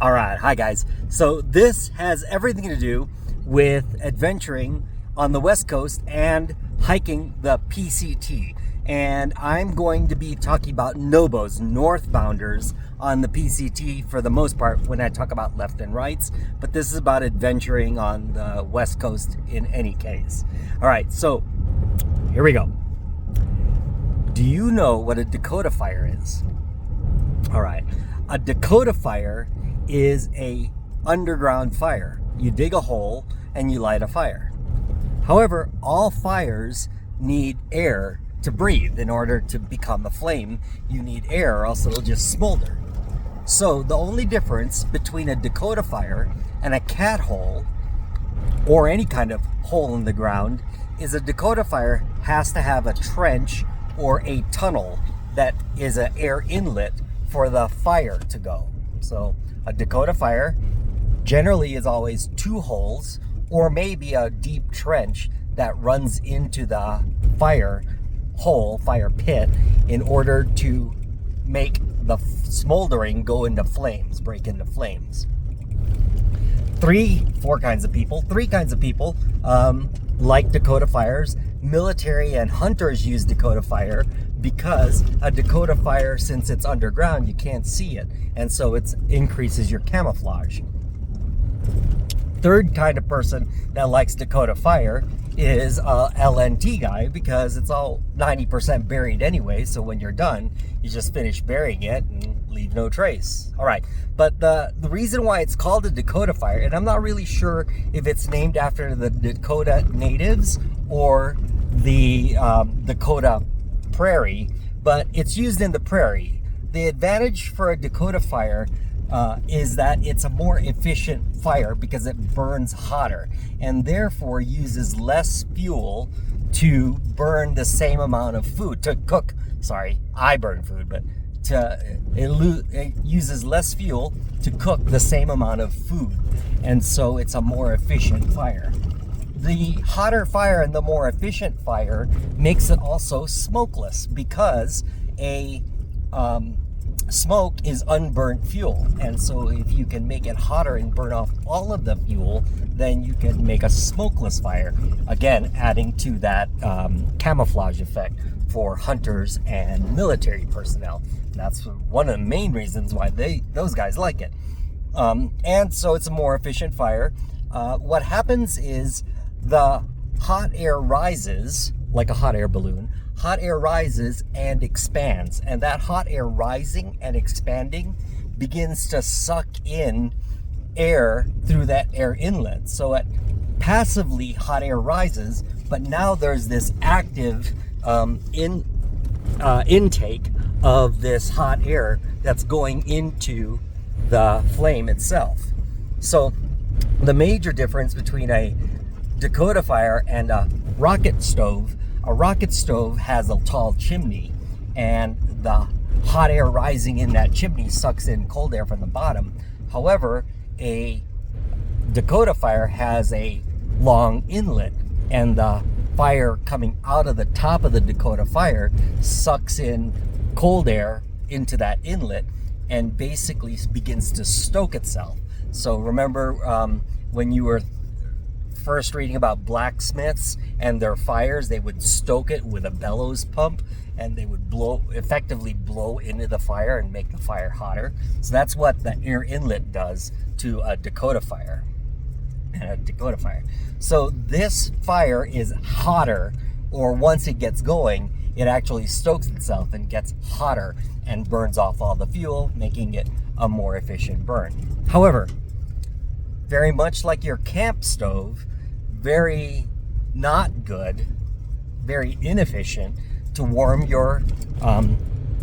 All right, hi guys. So this has everything to do with adventuring on the West Coast and hiking the PCT. And I'm going to be talking about NOBOs, northbounders, on the PCT for the most part when I talk about left and rights. But this is about adventuring on the West Coast in any case. All right, so here we go. Do you know what a Dakota Fire is? All right, a Dakota Fire is a underground fire. You dig a hole and you light a fire. However, all fires need air to breathe. In order to become a flame, you need air or else it'll just smolder. So the only difference between a Dakota Fire and a cat hole or any kind of hole in the ground is a Dakota Fire has to have a trench or a tunnel that is an air inlet for the fire to go. So a Dakota Fire generally is always two holes or maybe a deep trench that runs into the fire hole, fire pit, in order to make the smoldering go into flames, break into flames. Three kinds of people like Dakota Fires. Military and hunters use Dakota Fire because a Dakota Fire, since it's underground, you can't see it, and so it increases your camouflage. Third kind of person that likes Dakota Fire is a LNT guy, because it's all 90% buried anyway, so when you're done, you just finish burying it and leave no trace. All right, but the reason why it's called a Dakota Fire, and I'm not really sure if it's named after the Dakota natives or the Dakota prairie, but it's used in the prairie. The advantage for a Dakota Fire is that it's a more efficient fire because it burns hotter and therefore uses less fuel to burn the same amount of food, to cook. Sorry, I burn food, but it uses less fuel to cook the same amount of food, and so it's a more efficient fire. The hotter fire and the more efficient fire makes it also smokeless, because a smoke is unburnt fuel, and so if you can make it hotter and burn off all of the fuel, then you can make a smokeless fire, again adding to that camouflage effect for hunters and military personnel. That's one of the main reasons why those guys like it. And so it's a more efficient fire. What happens is the hot air rises like a hot air balloon. Hot air rises and expands, and that hot air rising and expanding begins to suck in air through that air inlet. So it passively hot air rises, but now there's this active intake of this hot air that's going into the flame itself. So the major difference between a Dakota Fire and a rocket stove has a tall chimney, and the hot air rising in that chimney sucks in cold air from the bottom. However, a Dakota Fire has a long inlet, and the fire coming out of the top of the Dakota Fire sucks in cold air into that inlet and basically begins to stoke itself. So remember when you were first reading about blacksmiths and their fires, they would stoke it with a bellows pump, and they would effectively blow into the fire and make the fire hotter. So that's what the air inlet does to a Dakota Fire. So this fire is hotter, or once it gets going, it actually stokes itself and gets hotter and burns off all the fuel, making it a more efficient burn. However, very much like your camp stove, very not good, very inefficient to warm your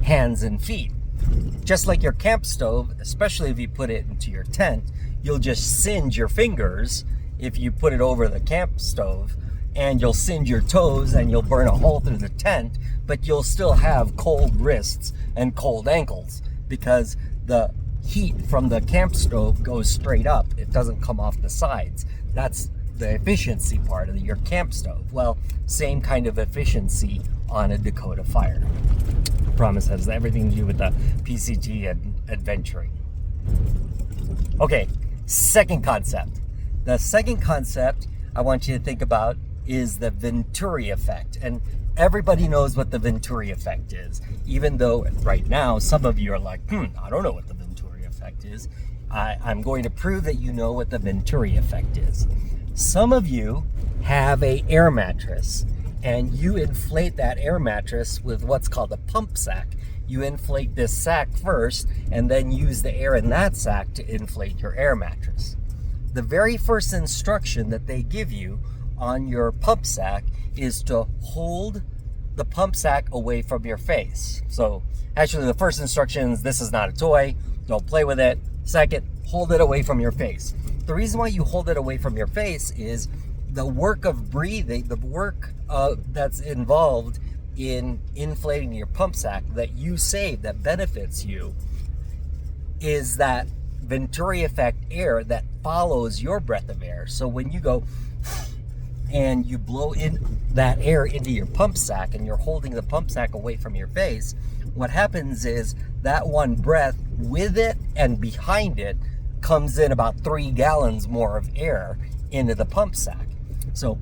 hands and feet. Just like your camp stove, especially if you put it into your tent, you'll just singe your fingers if you put it over the camp stove, and you'll singe your toes and you'll burn a hole through the tent, but you'll still have cold wrists and cold ankles because the heat from the camp stove goes straight up. It doesn't come off the sides. That's the efficiency part of your camp stove. Well, same kind of efficiency on a Dakota Fire. I promise has everything to do with the PCT and adventuring. Okay, second concept. The second concept I want you to think about is the Venturi Effect. And everybody knows what the Venturi Effect is, even though right now some of you are like, I don't know what the Venturi Effect is. I'm going to prove that you know what the Venturi Effect is. Some of you have an air mattress, and you inflate that air mattress with what's called a pump sack. You inflate this sack first, and then use the air in that sack to inflate your air mattress. The very first instruction that they give you on your pump sack is to hold the pump sack away from your face. So actually the first instruction is, this is not a toy, don't play with it. Second, hold it away from your face. The reason why you hold it away from your face is the work of breathing, the work that's involved in inflating your pump sack that you save, that benefits you, is that Venturi Effect air that follows your breath of air. So when you go and you blow in that air into your pump sack and you're holding the pump sack away from your face, what happens is that one breath with it and behind it comes in about 3 gallons more of air into the pump sack. So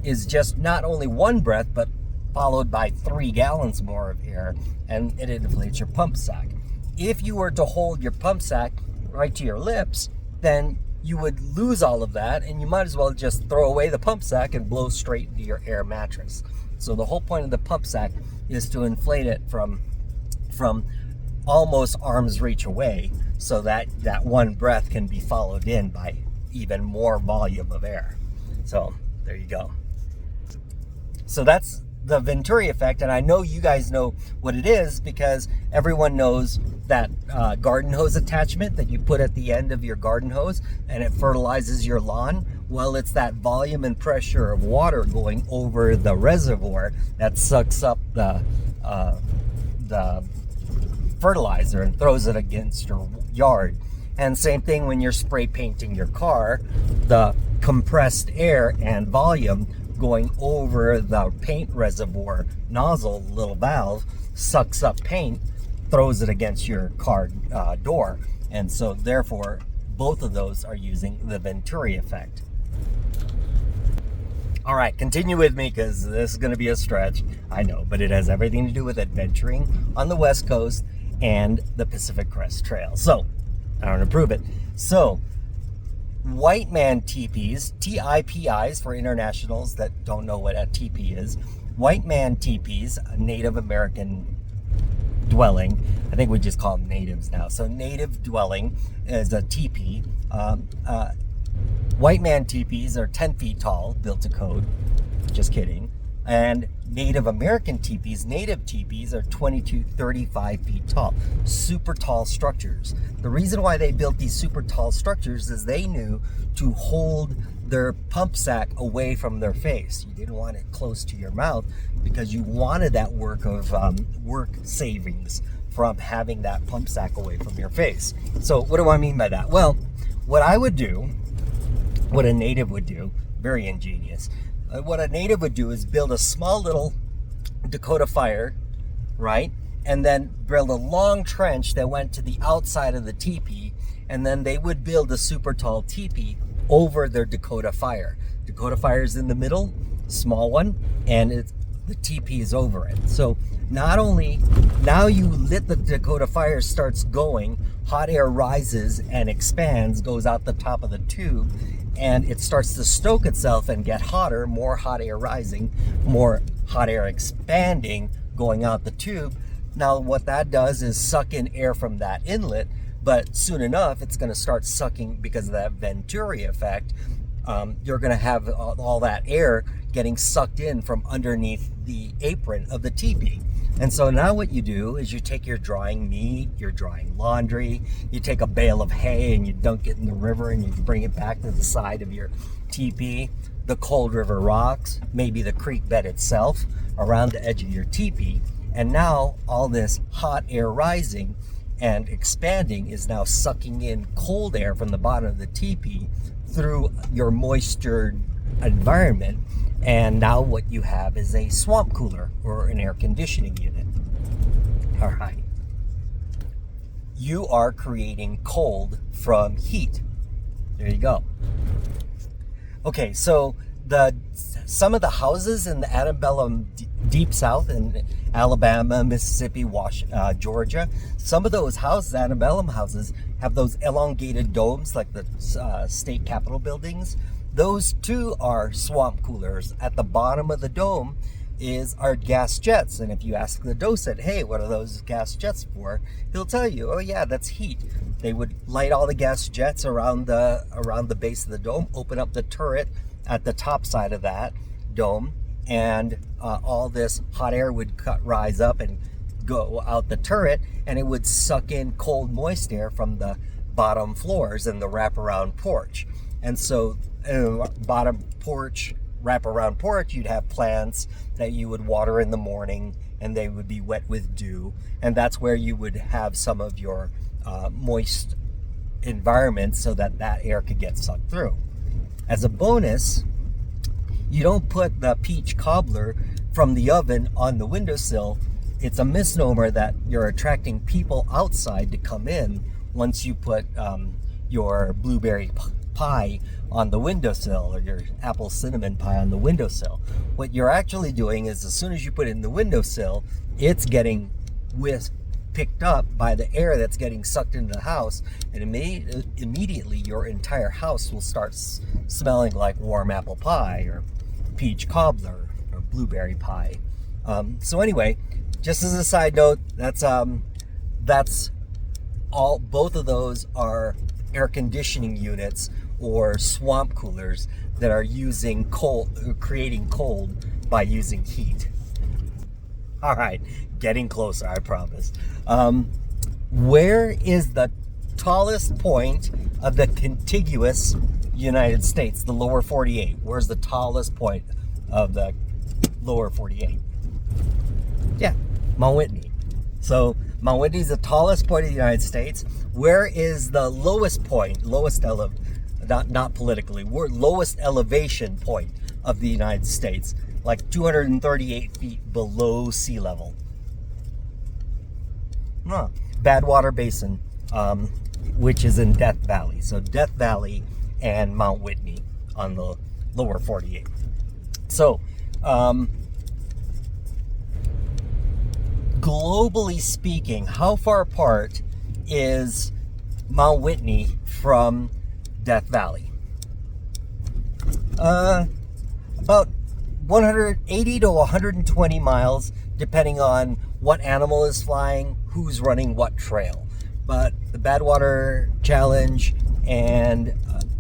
is just not only one breath, but followed by 3 gallons more of air, and it inflates your pump sack. If you were to hold your pump sack right to your lips, then you would lose all of that, and you might as well just throw away the pump sack and blow straight into your air mattress. So the whole point of the pump sack is to inflate it from almost arm's reach away, so that that one breath can be followed in by even more volume of air. So there you go. So that's the Venturi Effect, and I know you guys know what it is because everyone knows that garden hose attachment that you put at the end of your garden hose and it fertilizes your lawn. Well, it's that volume and pressure of water going over the reservoir that sucks up the fertilizer and throws it against your yard. And same thing when you're spray painting your car, the compressed air and volume going over the paint reservoir nozzle, little valve, sucks up paint, throws it against your car door. And so therefore both of those are using the Venturi Effect. All right, continue with me because this is going to be a stretch, I know, but it has everything to do with adventuring on the West Coast and the Pacific Crest Trail. So I want to prove it. So white man teepees, TIPIs for internationals that don't know what a teepee is. White man teepees, a Native American dwelling. I think we just call them natives now. So native dwelling is a teepee. White man teepees are 10 feet tall, built to code. Just kidding. And Native American teepees, native teepees, are 20 to 35 feet tall. Super tall structures. The reason why they built these super tall structures is they knew to hold their pump sack away from their face. You didn't want it close to your mouth because you wanted that work savings from having that pump sack away from your face. So what do I mean by that? Well, what I would do, what a native would do, very ingenious. What a native would do is build a small little Dakota Fire, right? And then build a long trench that went to the outside of the teepee, and then they would build a super tall teepee over their Dakota Fire. Dakota Fire is in the middle, small one, and the teepee is over it. So not only, now you lit the Dakota Fire, starts going, hot air rises and expands, goes out the top of the tube, and it starts to stoke itself and get hotter, more hot air rising, more hot air expanding, going out the tube. Now what that does is suck in air from that inlet, but soon enough it's going to start sucking, because of that Venturi Effect, you're going to have all that air getting sucked in from underneath the apron of the teepee. And so now what you do is you take your drying meat, your drying laundry, you take a bale of hay and you dunk it in the river and you bring it back to the side of your teepee, the cold river rocks, maybe the creek bed itself around the edge of your teepee. And now all this hot air rising and expanding is now sucking in cold air from the bottom of the teepee through your moisture environment. And now what you have is a swamp cooler or an air conditioning unit. All right. you are creating cold from heat. There you go. Okay, so some of the houses in the Antebellum deep south in Alabama, Mississippi, Georgia, some of those houses, Antebellum houses, have those elongated domes like the state capitol buildings. Those too are swamp coolers. At the bottom of the dome are gas jets, and if you ask the docent, hey, what are those gas jets for, he'll tell you, oh yeah, that's heat. They would light all the gas jets around the base of the dome, open up the turret at the top side of that dome, and all this hot air would rise up and go out the turret, and it would suck in cold, moist air from the bottom floors and the wraparound porch. And so bottom porch, wraparound porch, you'd have plants that you would water in the morning, and they would be wet with dew, and that's where you would have some of your moist environment so that air could get sucked through. As a bonus, you don't put the peach cobbler from the oven on the windowsill. It's a misnomer that you're attracting people outside to come in once you put your blueberry pie on the windowsill, or your apple cinnamon pie on the windowsill. What you're actually doing is, as soon as you put it in the windowsill, it's getting picked up by the air that's getting sucked into the house, and immediately your entire house will start smelling like warm apple pie or peach cobbler or blueberry pie. So anyway, just as a side note, that's all. Both of those are air conditioning units or swamp coolers that are using creating cold by using heat. All right, getting closer, I promise. Where is the tallest point of the contiguous United States, the lower 48? Where's the tallest point of the lower 48? Yeah, Mount Whitney. So Mount Whitney is the tallest point of the United States. Where is the lowest point, not politically, lowest elevation point of the United States? Like 238 feet below sea level. Badwater Basin, which is in Death Valley. So Death Valley and Mount Whitney on the lower 48. So, globally speaking, how far apart is Mount Whitney from Death Valley? About 180 to 120 miles, depending on what animal is flying, who's running what trail. But the Badwater Challenge and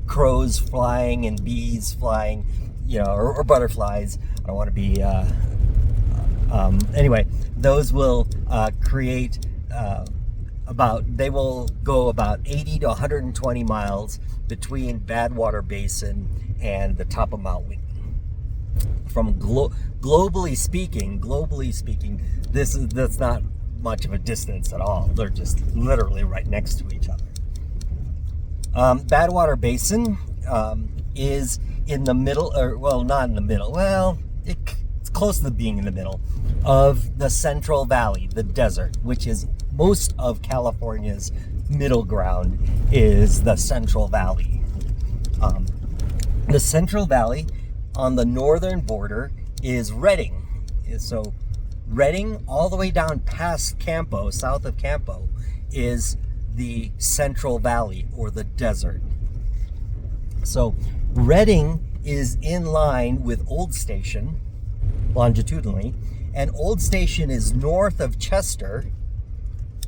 crows flying and bees flying, or butterflies. I don't want to be. Anyway, those will create they will go about 80 to 120 miles between Badwater Basin and the top of Mount Whitney. From globally speaking, that's not much of a distance at all. They're just literally right next to each other. Badwater Basin is in the middle, not in the middle. Well, it's close to being in the middle of the Central Valley, the desert, which is most of California's middle ground is the Central Valley. The Central Valley on the northern border is Redding. So Redding all the way down past Campo, south of Campo, is the Central Valley or the desert. So Redding is in line with Old Station longitudinally, and Old Station is north of Chester,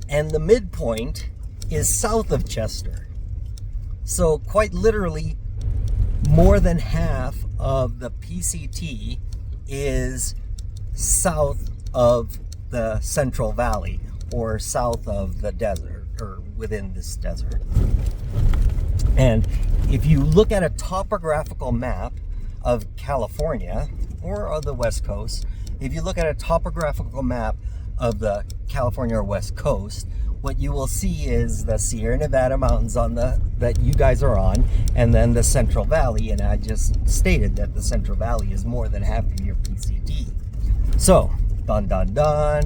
and the midpoint is south of Chester. So quite literally, more than half of the PCT is south of the Central Valley, or south of the desert, or within this desert. And if you look at a topographical map of California or of the West Coast, if you look at a topographical map of the California or West Coast, what you will see is the Sierra Nevada mountains that you guys are on, and then the Central Valley. And I just stated that the Central Valley is more than half of your PCT. So, dun dun dun.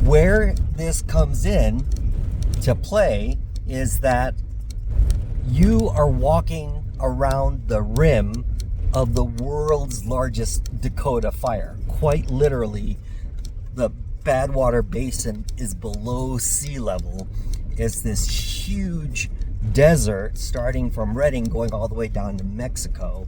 Where this comes in to play is that you are walking around the rim of the world's largest Dakota fire. Quite literally, the Badwater Basin is below sea level. It's this huge desert starting from Redding going all the way down to Mexico,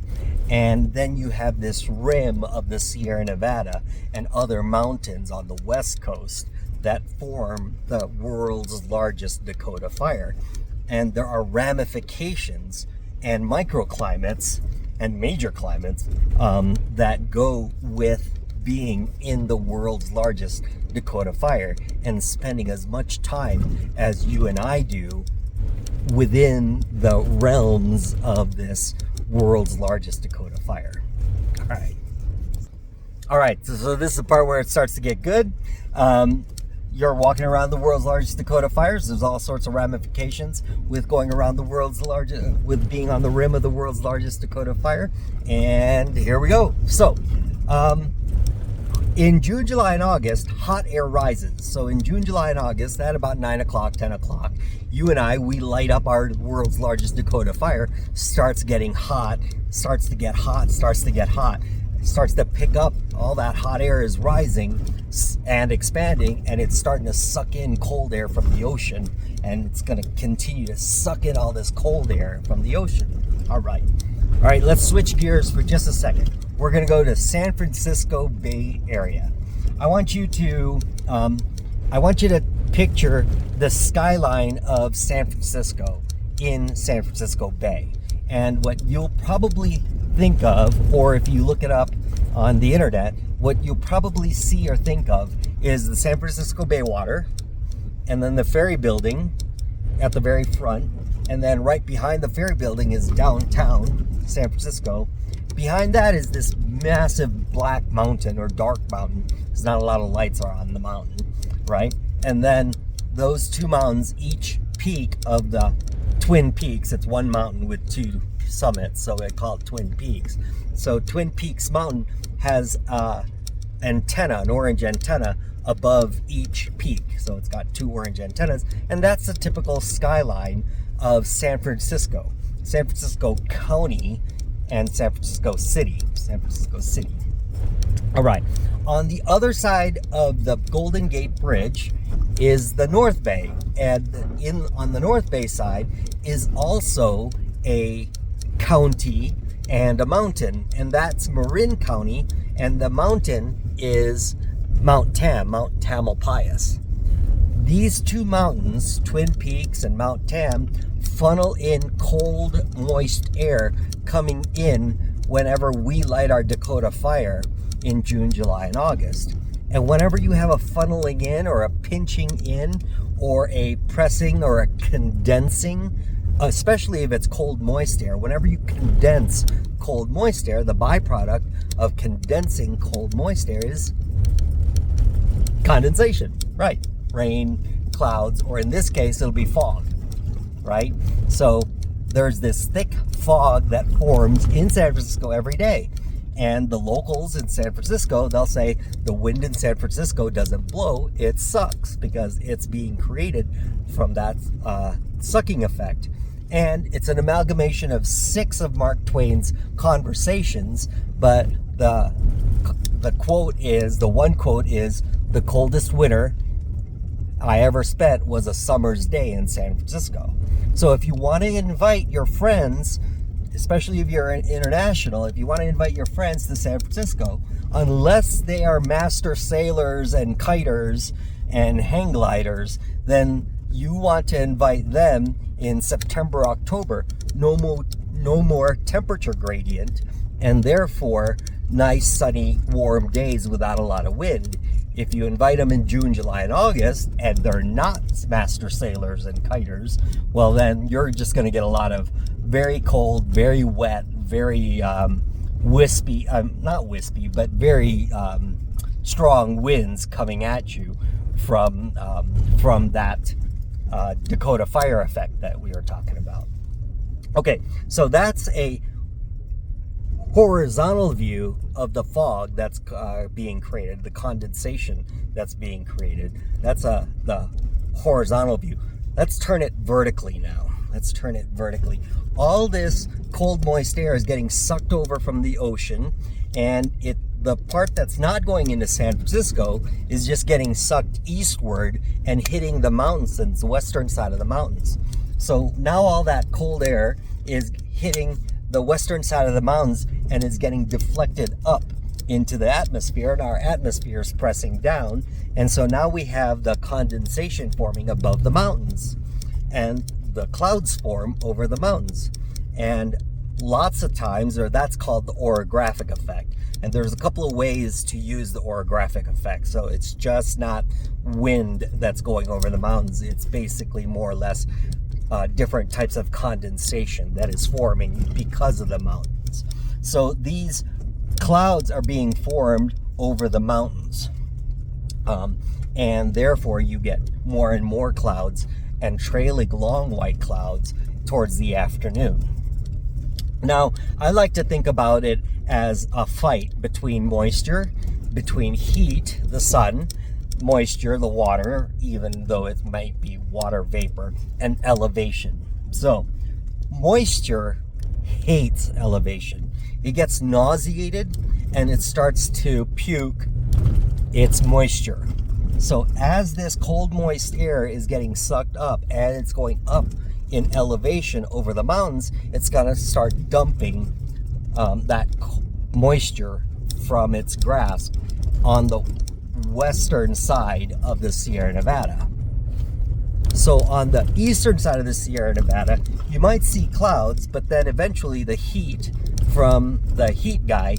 and then you have this rim of the Sierra Nevada and other mountains on the west coast that form the world's largest Dakota fire. And there are ramifications and microclimates and major climates that go with being in the world's largest Dakota fire and spending as much time as you and I do within the realms of this world's largest Dakota fire. All right, so this is the part where it starts to get good. You're walking around the world's largest Dakota fires. There's all sorts of ramifications with going around the world's largest, with being on the rim of the world's largest Dakota fire. And here we go. So, in June, July, and August, hot air rises. So in June, July, and August, at about 9 o'clock, 10 o'clock, you and I, we light up our world's largest Dakota fire, starts getting hot, starts to get hot, starts to pick up. All that hot air is rising and expanding, and it's starting to suck in cold air from the ocean, and it's going to continue to suck in all this cold air from the ocean. All right, let's switch gears for just a second. We're going to go to San Francisco Bay Area. I want you to picture the skyline of San Francisco in San Francisco Bay. And what you'll probably think of, or if you look it up on the internet, what you'll probably see or think of is the San Francisco Bay water, and then the ferry building at the very front, and then right behind the ferry building is downtown San Francisco. Behind that is this massive black mountain or dark mountain. There's not a lot of lights are on the mountain, right? And then those two mountains, each peak of the Twin Peaks, it's one mountain with two summits, so they call it Twin Peaks. So Twin Peaks Mountain has an orange antenna above each peak. So it's got two orange antennas, and that's the typical skyline of San Francisco County and San Francisco City. All right. On the other side of the Golden Gate Bridge is the North Bay, and on the North Bay side is also a county and a mountain, and that's Marin County, and the mountain is Mount Tamalpais. These two mountains, Twin Peaks and Mount Tam, funnel in cold, moist air coming in whenever we light our Dakota fire in June, July, and August. And whenever you have a funneling in or a pinching in or a pressing or a condensing, especially if it's cold, moist air, whenever you condense cold, moist air, the byproduct of condensing cold, moist air is condensation, right? Rain, clouds, or in this case, it'll be fog, right? So there's this thick fog that forms in San Francisco every day. And the locals in San Francisco, they'll say the wind in San Francisco doesn't blow, it sucks, because it's being created from that sucking effect. And it's an amalgamation of 6 of Mark Twain's conversations, but the one quote is, "The coldest winter I ever spent was a summer's day in San Francisco." So if you want to invite your friends, especially if you're international, if you want to invite your friends to San Francisco, unless they are master sailors and kiters and hang gliders, then you want to invite them in September, October. No more temperature gradient, and therefore nice, sunny, warm days without a lot of wind. If you invite them in June, July, and August, and they're not master sailors and kiters, well, then you're just going to get a lot of very cold, very wet, very wispy, not wispy, but very strong winds coming at you from that Dakota fire effect that we were talking about. Okay, so that's a horizontal view of the fog that's being created, the condensation that's being created. That's the horizontal view. let's turn it vertically now. Let's turn it vertically. All this cold, moist air is getting sucked over from the ocean, and the part that's not going into San Francisco is just getting sucked eastward and hitting the mountains, and the western side of the mountains. So now all that cold air is hitting the western side of the mountains and is getting deflected up into the atmosphere, and our atmosphere is pressing down. And so now we have the condensation forming above the mountains, and the clouds form over the mountains. And lots of times, or that's called the orographic effect. And there's a couple of ways to use the orographic effect. So it's just not wind that's going over the mountains. It's basically more or less different types of condensation that is forming because of the mountains. So these clouds are being formed over the mountains. And therefore you get more and more clouds and trailing long white clouds towards the afternoon. Now, I like to think about it as a fight between moisture, between heat, the sun, moisture, the water, even though it might be water vapor, and elevation. So, moisture hates elevation. It gets nauseated and it starts to puke its moisture. So as this cold, moist air is getting sucked up and it's going up in elevation over the mountains, it's going to start dumping that moisture from its grasp on the western side of the Sierra Nevada. So on the eastern side of the Sierra Nevada, you might see clouds, but then eventually the heat from the heat guy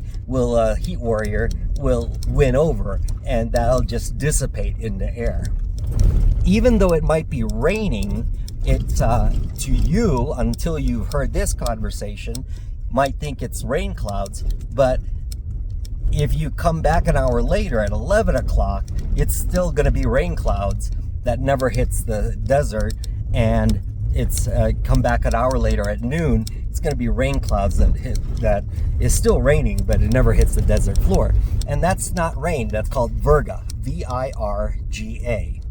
heat warrior will win over, and that'll just dissipate in the air. Even though it might be raining, it to you, until you've heard this conversation, might think it's rain clouds, but if you come back an hour later at 11 o'clock, it's still going to be rain clouds that never hits the desert, and it's come back an hour later at noon, it's going to be rain clouds that is still raining, but it never hits the desert floor. And that's not rain, that's called Virga, V-I-R-G-A.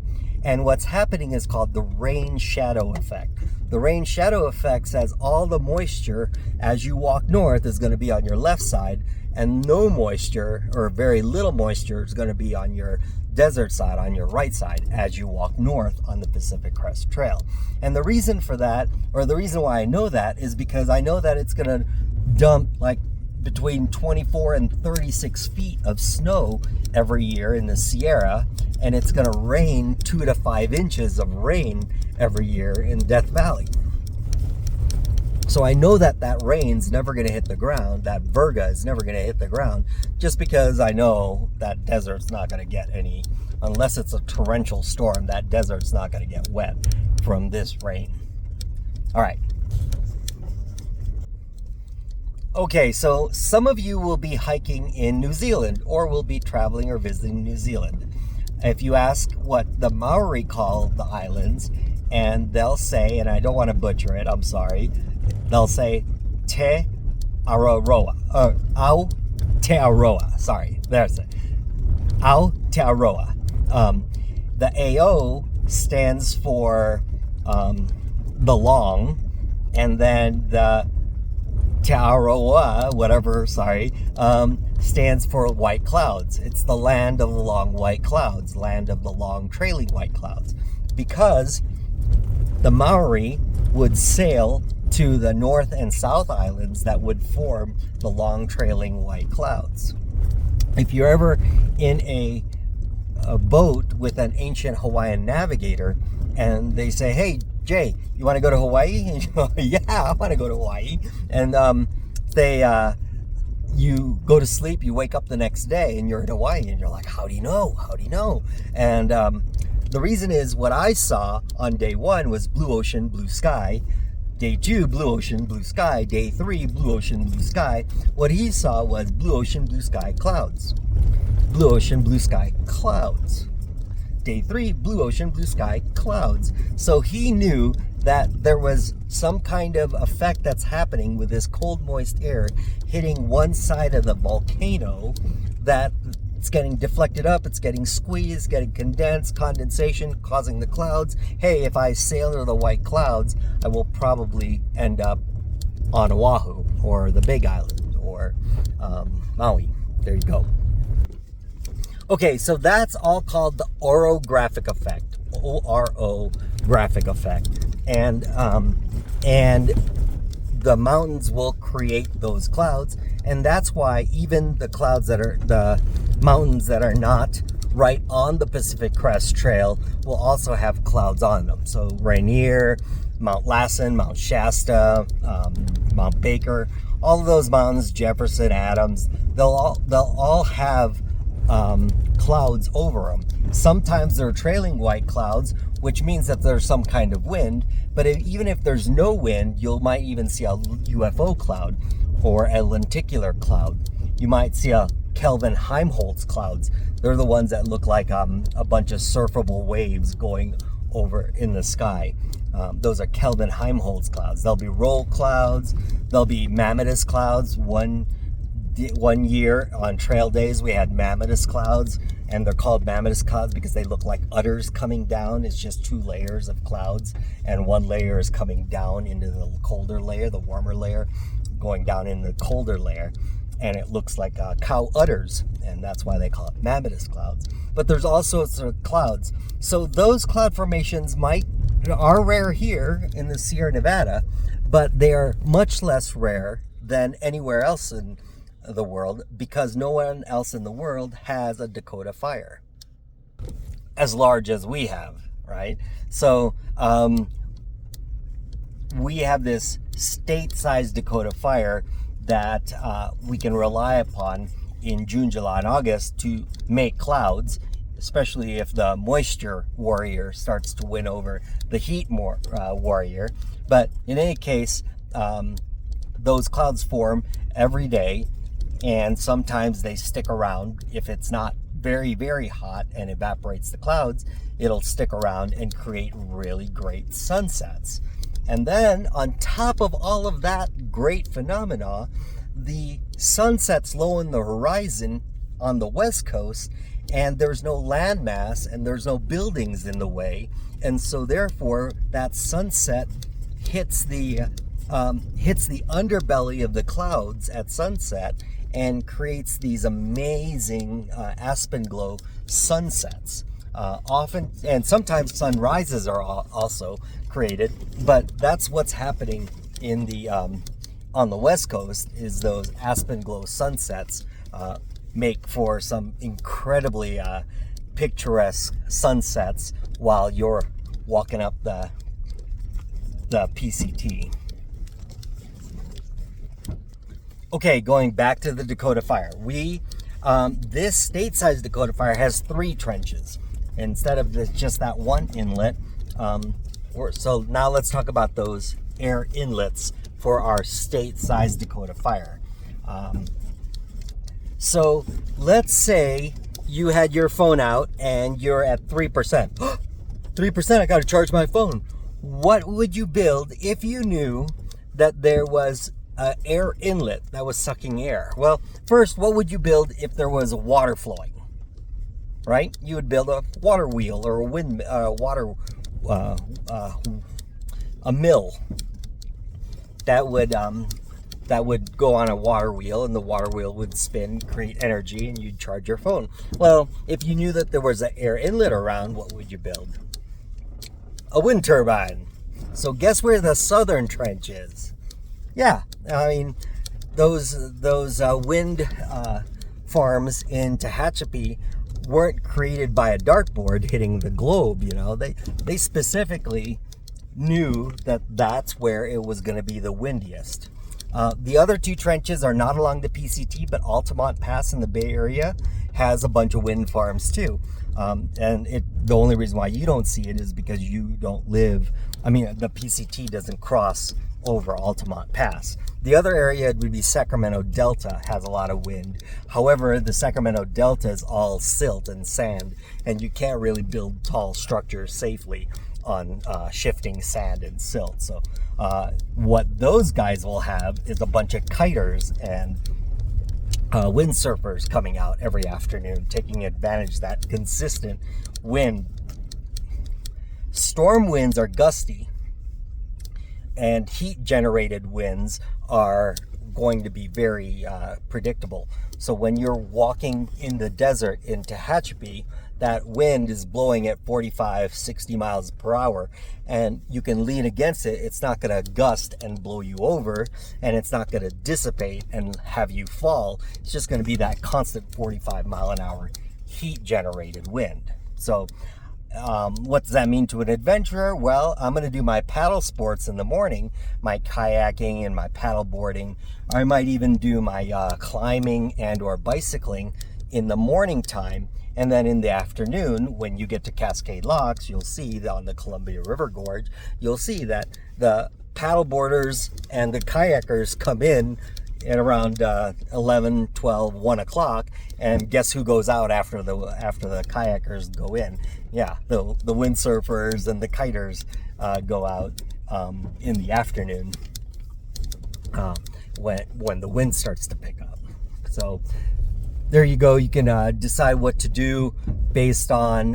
And what's happening is called the rain shadow effect. The rain shadow effect says all the moisture as you walk north is going to be on your left side, and no moisture, or very little moisture, is going to be on your desert side, on your right side, as you walk north on the Pacific Crest Trail. And the reason for that, or the reason why I know that, is because I know that it's going to dump like between 24 and 36 feet of snow every year in the Sierra, and it's going to rain 2 to 5 inches of rain every year in Death Valley. So I know that that rain's never going to hit the ground, that Virga is never going to hit the ground, just because I know that desert's not going to get any, unless it's a torrential storm, that desert's not going to get wet from this rain. All right. Okay, so some of you will be hiking in New Zealand, or will be traveling or visiting New Zealand. If you ask what the Maori call the islands, and they'll say, and I don't want to butcher it, I'm sorry, they'll say Te Araroa, or Aotearoa, sorry, there's it, Aotearoa. The AO stands for the long, and then the Te-Aroa, whatever, stands for white clouds. It's the land of the long white clouds, land of the long trailing white clouds, because the Maori would sail to the North and South Islands that would form the long trailing white clouds. If you're ever in a boat with an ancient Hawaiian navigator and they say, "Hey, Jay, you want to go to Hawaii?" And you go, "Yeah, I want to go to Hawaii." And you go to sleep, you wake up the next day and you're in Hawaii, and you're like, "How do you know? How do you know?" And the reason is, what I saw on day 1 was blue ocean, blue sky. Day 2, blue ocean, blue sky. Day 3, blue ocean, blue sky. What he saw was blue ocean, blue sky, clouds. Blue ocean, blue sky, clouds. Day 3, blue ocean, blue sky, clouds. So he knew that there was some kind of effect that's happening with this cold, moist air hitting one side of the volcano, that It's getting deflected up, it's getting squeezed, getting condensed, condensation causing the clouds. Hey, if I sail under the white clouds, I will probably end up on Oahu or the Big Island or Maui. There you go. Okay, so that's all called the orographic effect, orographic effect, and the mountains will create those clouds, and that's why even the mountains that are not right on the Pacific Crest Trail will also have clouds on them. So Rainier, Mount Lassen, Mount Shasta, Mount Baker, all of those mountains, Jefferson, Adams, they'll all have clouds over them. Sometimes they're trailing white clouds, which means that there's some kind of wind, but even if there's no wind, you might even see a UFO cloud or a lenticular cloud. You might see a Kelvin Heimholtz clouds. They're the ones that look like a bunch of surfable waves going over in the sky. Those are Kelvin Heimholtz clouds. There'll be roll clouds. There'll be Mammatus clouds. One year on trail days we had Mammatus clouds, and they're called Mammatus clouds because they look like udders coming down. It's just 2 layers of clouds, and one layer is coming down into the colder layer, the warmer layer going down in the colder layer, and it looks like cow udders, and that's why they call it Mammatus clouds. But there's also sort of clouds. So those cloud formations are rare here in the Sierra Nevada, but they are much less rare than anywhere else in the world, because no one else in the world has a Dakota fire as large as we have, right? So we have this state-sized Dakota fire that we can rely upon in June, July, and August to make clouds, especially if the moisture warrior starts to win over the heat warrior. But in any case, those clouds form every day, and sometimes they stick around. If it's not very, very hot and evaporates the clouds, it'll stick around and create really great sunsets. And then on top of all of that great phenomena, the sunset's low in the horizon on the west coast, and there's no landmass and there's no buildings in the way, and so therefore that sunset hits the underbelly of the clouds at sunset and creates these amazing Aspenglow sunsets. Often, and sometimes sunrises are also created, but that's what's happening in the on the west coast. Is those Aspenglow sunsets make for some incredibly picturesque sunsets while you're walking up the PCT. Okay, going back to the Dakota Fire. This state-sized Dakota Fire has 3 trenches instead of just that one inlet. So now let's talk about those air inlets for our state-sized Dakota Fire. So let's say you had your phone out and you're at 3%. 3%, I got to charge my phone. What would you build if you knew that there was an air inlet that was sucking air? Well, first, what would you build if there was water flowing? Right? You would build a water wheel or a mill that would go on a water wheel, and the water wheel would spin, create energy, and you'd charge your phone. Well, if you knew that there was an air inlet around, what would you build? A wind turbine. So guess where the southern trench is? Yeah, I mean, those wind farms in Tehachapi weren't created by a dartboard hitting the globe. You know, they specifically knew that that's where it was going to be the windiest. The other 2 trenches are not along the PCT, but Altamont Pass in the Bay Area has a bunch of wind farms too. And the only reason why you don't see it is because you don't live. I mean, the PCT doesn't cross over Altamont Pass. The other area would be Sacramento Delta, has a lot of wind. However, the Sacramento Delta is all silt and sand, and you can't really build tall structures safely on shifting sand and silt. So what those guys will have is a bunch of kiters and windsurfers coming out every afternoon, taking advantage of that consistent wind. Storm winds are gusty, and heat generated winds are going to be very predictable. So when you're walking in the desert in Tehachapi, that wind is blowing at 45, 60 miles per hour, and you can lean against it. It's not going to gust and blow you over, and it's not going to dissipate and have you fall. It's just going to be that constant 45 mile an hour heat generated wind. So what does that mean to an adventurer? Well, I'm going to do my paddle sports in the morning, my kayaking and my paddle boarding. I might even do my climbing and or bicycling in the morning time. And then in the afternoon, when you get to Cascade Locks, you'll see that on the Columbia River Gorge, you'll see that the paddle boarders and the kayakers come in at around 11, 12, 1 o'clock, and guess who goes out after the kayakers go in? Yeah, the windsurfers and the kiters go out in the afternoon when the wind starts to pick up. So there you go. You can decide what to do based on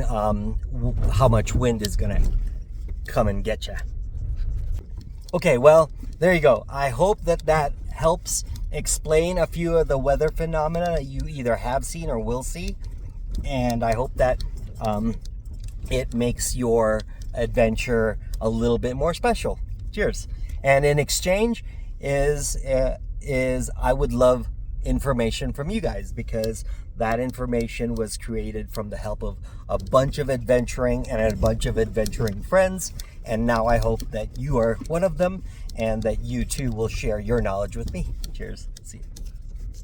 how much wind is going to come and get you. Okay, well, there you go. I hope that helps explain a few of the weather phenomena that you either have seen or will see. And I hope that it makes your adventure a little bit more special. Cheers. And in exchange is I would love information from you guys, because that information was created from the help of a bunch of adventuring and a bunch of adventuring friends, and now I hope that you are one of them and that you too will share your knowledge with me. Cheers. See you.